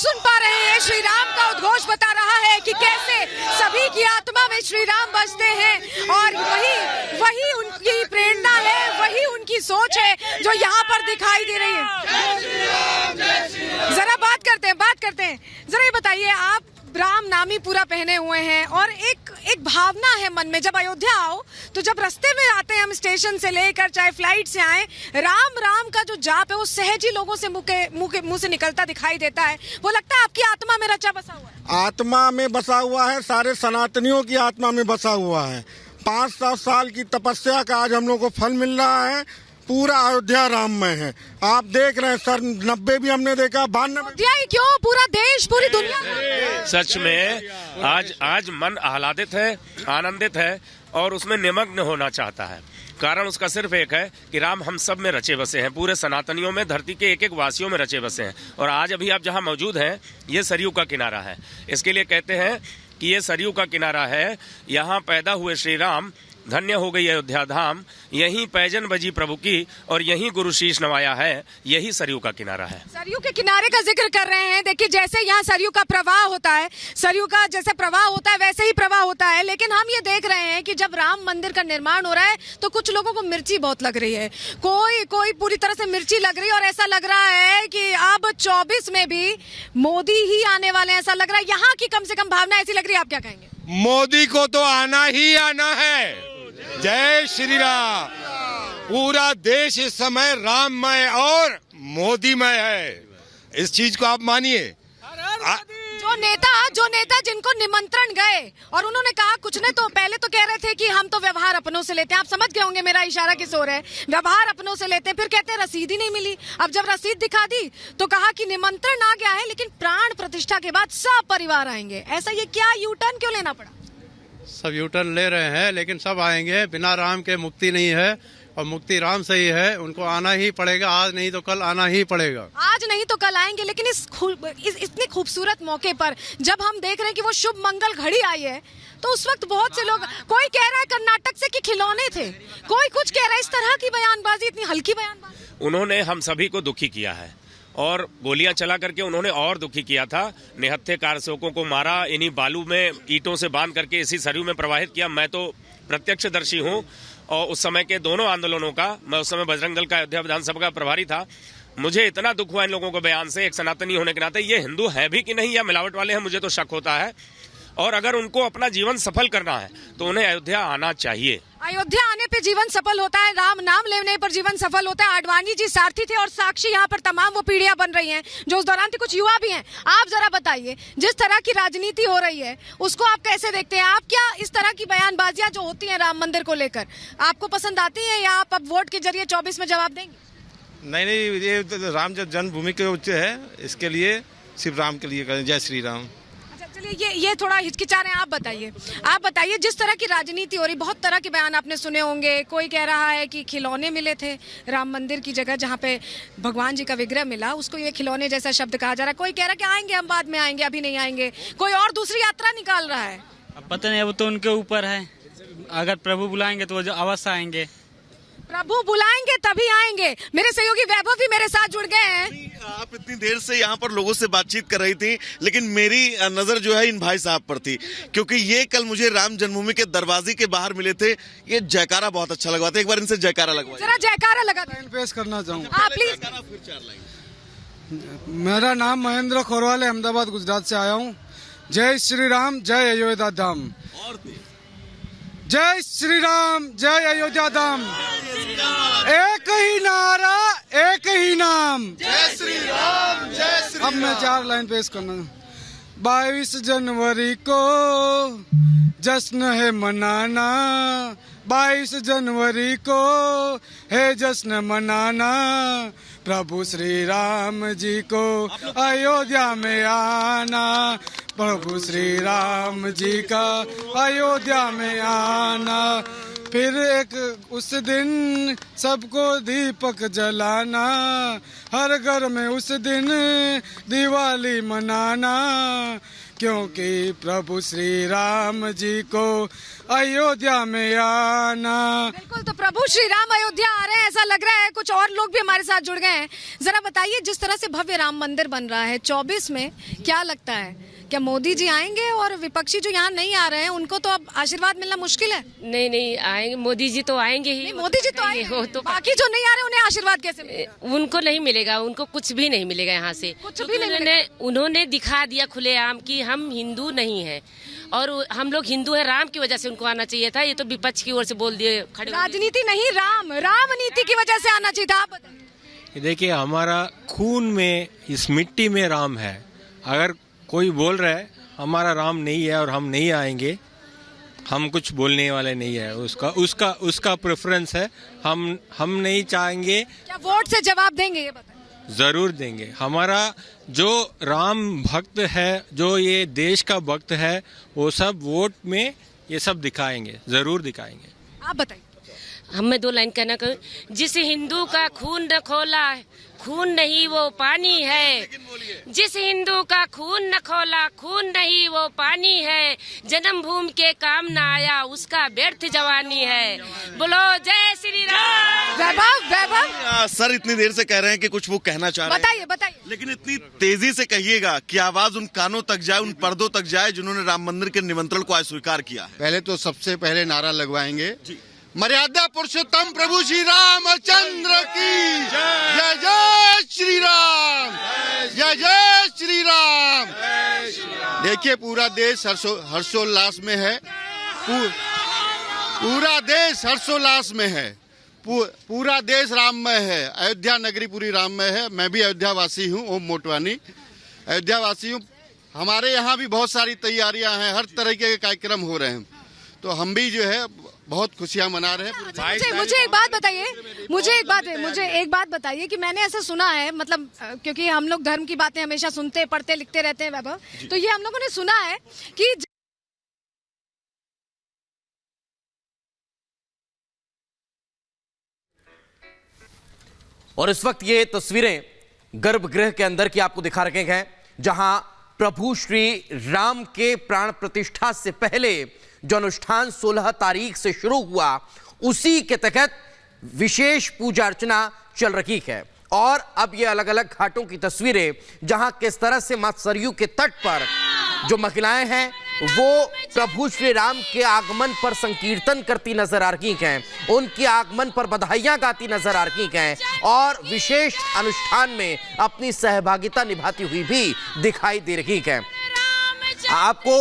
सुन पा रहे हैं, श्री राम का उद्घोष बता रहा है कि कैसे सभी की आत्मा में श्री राम बसते हैं और वही उनकी प्रेरणा है, वही उनकी सोच है जो यहाँ पर दिखाई दे रही है। जरा बात करते हैं। जरा ये बताइए, आप राम नामी पूरा पहने हुए हैं और एक भावना है मन में, जब अयोध्या आओ तो जब रास्ते में आते हैं हम स्टेशन से लेकर चाहे फ्लाइट से आए, राम राम का जो जाप है वो सहज ही लोगों से मुंह से निकलता दिखाई देता है। वो लगता है आपकी आत्मा में रचा बसा हुआ है। आत्मा में बसा हुआ है, सारे सनातनियों की आत्मा में बसा हुआ है। 500 साल की तपस्या का आज हम लोग को फल मिल रहा है। पूरा अयोध्या राममय है। आप देख रहे हैं सर, 90 भी हमने देखा, 92 ही क्यों, पूरा देश, पूरी दुनिया। सच में आज मन आह्लादित है, आनंदित है और उसमें निमग्न होना चाहता है। कारण उसका सिर्फ एक है कि राम हम सब में रचे बसे हैं, पूरे सनातनियों में, धरती के एक एक वासियों में रचे बसे हैं। और आज अभी आप जहाँ मौजूद हैं, ये सरयू का किनारा है। इसके लिए कहते हैं कि ये सरयू का किनारा है, यहाँ पैदा हुए श्री राम, धन्य हो गई अयोध्या धाम, यहीं पैजन बजी प्रभु की और यहीं गुरु शीश नवाया है। यही सरयू का किनारा है। सरयू के किनारे का जिक्र कर रहे हैं। देखिए, जैसे यहाँ सरयू का प्रवाह होता है, सरयू का जैसे प्रवाह होता है वैसे ही प्रवाह होता है। लेकिन हम ये देख रहे हैं कि जब राम मंदिर का निर्माण हो रहा है तो कुछ लोगों को मिर्ची बहुत लग रही है, कोई पूरी तरह से मिर्ची लग रही है और ऐसा लग रहा है कि अब 24 में भी मोदी ही आने वाले हैं, ऐसा लग रहा है। यहाँ की कम से कम भावना ऐसी लग रही है। आप क्या कहेंगे? मोदी को तो आना ही आना है। जय श्री राम। पूरा देश इस समय राममय और मोदीमय है, इस चीज को आप मानिए। जो नेता जिनको निमंत्रण गए और उन्होंने कहा कुछ ने, तो पहले तो कह रहे थे कि हम तो व्यवहार अपनों से लेते हैं। आप समझ गए होंगे मेरा इशारा किस ओर है। व्यवहार अपनों से लेते हैं, फिर कहते हैं रसीद ही नहीं मिली। अब जब रसीद दिखा दी तो कहा कि निमंत्रण आ गया है लेकिन प्राण प्रतिष्ठा के बाद सब परिवार आएंगे। ऐसा ये क्या यू टर्न क्यों लेना पड़ा? सब यू टर्न ले रहे हैं लेकिन सब आएंगे। बिना राम के मुक्ति नहीं है और मुक्ति राम से ही है। उनको आना ही पड़ेगा, आज नहीं तो कल आना ही पड़ेगा। आज नहीं तो कल आएंगे। लेकिन इस इतने खूबसूरत मौके पर जब हम देख रहे हैं कि वो शुभ मंगल घड़ी आई है तो उस वक्त बहुत से लोग, कोई कह रहा है कर्नाटक से कि खिलौने थे, कोई कुछ कह रहा है। इस तरह की बयानबाजी, इतनी हल्की बयानबाजी, उन्होंने हम सभी को दुखी किया है और गोलियां चला करके उन्होंने और दुखी किया था। निहत्थे कारसेवकों को मारा, इन्हीं बालू में ईंटों से बांध करके इसी सरयू में प्रवाहित किया। मैं तो प्रत्यक्षदर्शी हूं और उस समय के दोनों आंदोलनों का, मैं उस समय बजरंग दल का अयोध्या विधानसभा का प्रभारी था। मुझे इतना दुख हुआ इन लोगों के बयान से, एक सनातनी होने के नाते। ये हिंदू है भी कि नहीं या मिलावट वाले हैं, मुझे तो शक होता है। और अगर उनको अपना जीवन सफल करना है तो उन्हें अयोध्या आना चाहिए। अयोध्या आने पे जीवन सफल होता है, राम नाम लेने पर जीवन सफल होता है। आडवाणी जी सारथी थे और साक्षी यहाँ पर तमाम वो पीढ़ियां बन रही हैं जो उस दौरान थी। कुछ युवा भी हैं। आप जरा बताइए, जिस तरह की राजनीति हो रही है उसको आप कैसे देखते हैं? आप क्या इस तरह की बयानबाजियां जो होती हैं राम मंदिर को लेकर, आपको पसंद आती हैं या आप अब वोट के जरिए 24 में जवाब देंगे? नहीं, ये राम जन्मभूमि के उच्च है, इसके लिए सिर्फ राम के लिए करें। जय श्री राम। चलिए, ये थोड़ा हिचकिचा रहे हैं। आप बताइए, जिस तरह की राजनीति हो रही, बहुत तरह के बयान आपने सुने होंगे। कोई कह रहा है कि खिलौने मिले थे राम मंदिर की जगह, जहाँ पे भगवान जी का विग्रह मिला, उसको ये खिलौने जैसा शब्द कहा जा रहा है। कोई कह रहा है कि आएंगे हम, बाद में आएंगे, अभी नहीं आएंगे। कोई और दूसरी यात्रा निकाल रहा है। अब पता नहीं, वो तो उनके ऊपर है। अगर प्रभु बुलाएंगे तो वो अवश्य आएंगे। प्रभु बुलाएंगे तभी आएंगे। मेरे सहयोगी वैभव भी मेरे साथ जुड़ गए हैं। आप इतनी देर से यहाँ पर लोगों से बातचीत कर रही थी, लेकिन मेरी नजर जो है इन भाई साहब पर थी, क्योंकि ये कल मुझे राम जन्मभूमि के दरवाजे के बाहर मिले थे। ये जयकारा बहुत अच्छा लगा था। एक बार इनसे जयकारा लगवाइए। जरा जयकारा लगा पेश करना चाहूँगा। प्लीज। मेरा नाम महेंद्र खोरवाल है, अहमदाबाद गुजरात से आया हूँ। जय श्री राम, जय अयोध्या धाम। जय श्री राम, जय अयोध्या धाम। एक ही नारा, एक ही नाम। जय श्री राम, जय श्री राम। अब मैं 4 लाइन पेश करना। 22 जनवरी को जश्न है मनाना, 22 जनवरी को है जश्न मनाना। प्रभु श्री राम जी को अयोध्या में आना, प्रभु श्री राम जी का अयोध्या में आना। फिर एक उस दिन सबको दीपक जलाना, हर घर में उस दिन दिवाली मनाना। क्योंकि प्रभु श्री राम जी को अयोध्या में आना। बिल्कुल, तो प्रभु श्री राम अयोध्या आ रहे हैं ऐसा लग रहा है। कुछ और लोग भी हमारे साथ जुड़ गए हैं। जरा बताइए, जिस तरह से भव्य राम मंदिर बन रहा है 24 में, क्या लगता है क्या मोदी जी आएंगे? और विपक्षी जो यहाँ नहीं आ रहे हैं उनको तो अब आशीर्वाद मिलना मुश्किल है। नहीं नहीं आएंगे, मोदी जी तो आएंगे ही। नहीं, मोदी जी तो आएंगे, वो तो बाकी जो नहीं आ रहे उन्हें आशीर्वाद कैसे मिलेगा? उनको नहीं मिलेगा, उनको कुछ भी नहीं मिलेगा यहाँ से। कुछ भी नहीं उन्होंने दिखा दिया खुलेआम कि हम हिंदू नहीं है और हम लोग हिंदू है। राम की वजह से उनको आना चाहिए था। ये तो विपक्ष की ओर से बोल दिए खड़े। राजनीति नहीं, राम नीति की वजह से आना चाहिए था। आप बताइए। देखिए, हमारा खून में, इस मिट्टी में राम है। अगर कोई बोल रहा है हमारा राम नहीं है और हम नहीं आएंगे, हम कुछ बोलने वाले नहीं है। उसका प्रेफरेंस है। हम नहीं चाहेंगे। क्या वोट से जवाब देंगे ये बताइए? जरूर देंगे। हमारा जो राम भक्त है, जो ये देश का भक्त है, वो सब वोट में ये सब दिखाएंगे, जरूर दिखाएंगे। आप बताइए। हमें 2 लाइन कहना कहूँ, जिस हिंदू का खून न खोला, खून नहीं वो पानी है। जिस हिंदू का खून न खोला, खून नहीं वो पानी है। जन्मभूमि के काम न आया, उसका व्यर्थ जवानी है। बोलो जय श्री राम। वैभव सर इतनी देर से कह रहे हैं कि कुछ वो कहना चाह रहे हैं। बताइए। लेकिन इतनी तेजी से कहिएगा कि आवाज उन कानों तक जाए, उन पर्दों तक जाए जिन्होंने राम मंदिर के निमंत्रण को आज स्वीकार किया है। पहले तो सबसे पहले नारा लगवाएंगे, मर्यादा पुरुषोत्तम प्रभु श्री रामचंद्र की जय। जय श्री राम, जय जय श्री राम। देखिए, पूरा देश हर्षोल्लास में है। पूरा देश हर्षोल्लास में है। पूरा देश राममय है। अयोध्या नगरी पूरी राममय है। मैं भी अयोध्यावासी हूँ, ओम मोटवानी अयोध्यावासी हूँ। हमारे यहाँ भी बहुत सारी तैयारियां हैं, हर तरह के कार्यक्रम हो रहे हैं, तो हम भी जो है बहुत खुशियां मना रहे हैं। मुझे एक बात बताइए, मुझे एक बात बताइए कि मैंने ऐसा सुना है, मतलब क्योंकि हम लोग धर्म की बातें हमेशा सुनते, पढ़ते, लिखते रहते हैं वैभव, तो ये हम लोगों ने सुना है कि और इस वक्त ये तस्वीरें गर्भगृह के अंदर की आपको दिखा रखे हैं, जहां प्रभु श्री राम के प्राण प्रतिष्ठा से पहले जो अनुष्ठान 16 तारीख से शुरू हुआ, उसी के तहत विशेष पूजा अर्चना चल रही है। और अब ये अलग अलग घाटों की तस्वीरें, जहां किस तरह से मां सरयू के तट पर जो महिलाएं हैं वो प्रभु श्री राम के आगमन पर संकीर्तन करती नजर आ रही हैं, उनके आगमन पर बधाइयां गाती नजर आ रही हैं और विशेष अनुष्ठान में अपनी सहभागिता निभाती हुई भी दिखाई दे रही हैं। आपको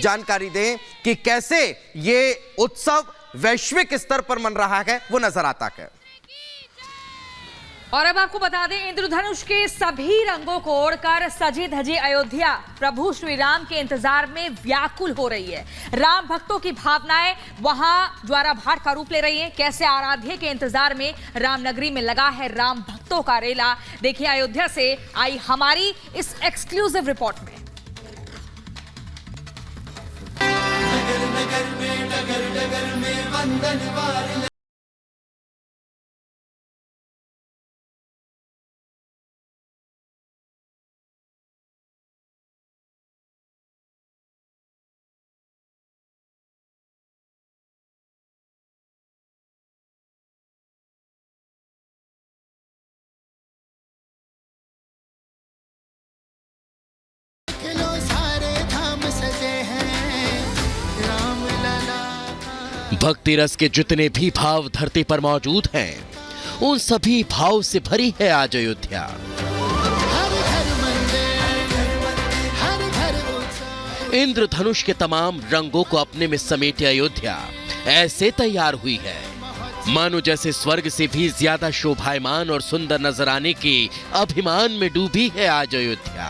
जानकारी दें कि कैसे ये उत्सव वैश्विक स्तर पर मन रहा है, वो नजर आता है। और अब आपको बता दें, इंद्रधनुष के सभी रंगों को ओढ़कर सजी धजी अयोध्या प्रभु श्री राम के इंतजार में व्याकुल हो रही है। राम भक्तों की भावनाएं वहां ज्वाराभार का रूप ले रही हैं। कैसे आराध्य के इंतजार में रामनगरी में लगा है राम भक्तों का रेला। देखिए अयोध्या से आई हमारी इस एक्सक्लूसिव रिपोर्ट में। डगर में वंदन वार भक्ति रस के जितने भी भाव धरती पर मौजूद हैं, उन सभी भाव से भरी है आज अयोध्या। इंद्रधनुष के तमाम रंगों को अपने में समेटे अयोध्या ऐसे तैयार हुई है मानो जैसे स्वर्ग से भी ज्यादा शोभायमान और सुंदर नजर आने के अभिमान में डूबी है आज अयोध्या।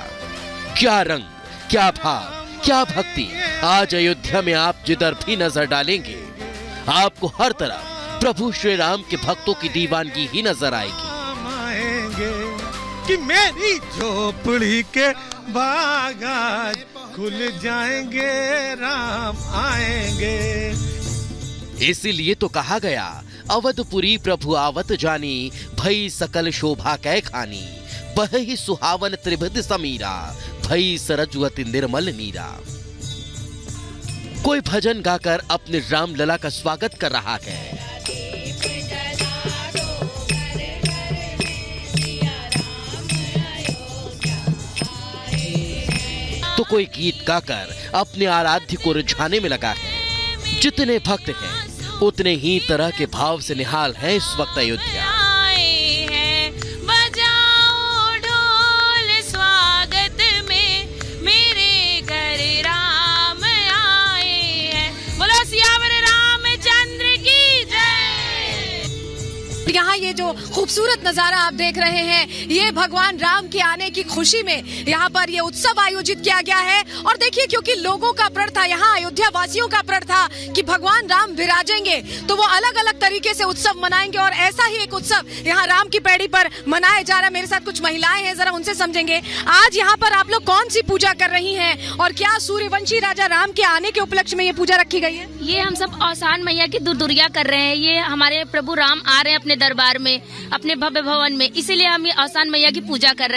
क्या रंग, क्या भाव, क्या भक्ति। आज अयोध्या में आप जिधर भी नजर डालेंगे आपको हर तरफ प्रभु श्री राम के भक्तों की दीवानगी ही नजर आएगी। कि मेरी झोपड़ी के बाग आज खुल जाएंगे, राम आएंगे। इसीलिए तो कहा गया, अवधपुरी प्रभु आवत जानी, भई सकल शोभा कै खानी, बहहि सुहावन त्रिभुज समीरा, भई सरजुवति निर्मल नीरा। कोई भजन गाकर अपने राम लला का स्वागत कर रहा है। तो कोई गीत गाकर अपने आराध्य को रिझाने में लगा है। जितने भक्त हैं उतने ही तरह के भाव से निहाल है इस वक्त अयोध्या। बजाओ ढोल स्वागत में, मेरे घर राम आए हैं। बोलो सियावर रामचंद्र की जय। यहाँ ये जो खूबसूरत नजारा आप देख रहे हैं, ये भगवान राम के आने की खुशी में यहाँ पर ये उत्सव आयोजित किया गया है। और देखिए, क्योंकि लोगों का प्रण था, यहाँ अयोध्या वासियों का प्रण था कि भगवान राम विराजेंगे तो वो अलग अलग तरीके से उत्सव मनाएंगे। और ऐसा ही एक उत्सव यहाँ राम की पैड़ी पर मनाया जा रहा है। मेरे साथ कुछ महिलाएं हैं, जरा उनसे समझेंगे आज यहाँ पर आप लोग कौन सी पूजा कर रही हैं और क्या सूर्यवंशी राजा राम के आने के उपलक्ष्य में ये पूजा रखी गई है? ये हम सब औसान मैया की दुर्दुरिया कर रहे हैं। ये हमारे प्रभु राम आ रहे हैं अपने दरबार में, अपने भव्य भवन में, इसीलिए हम ये औसान मैया की पूजा कर रहे हैं।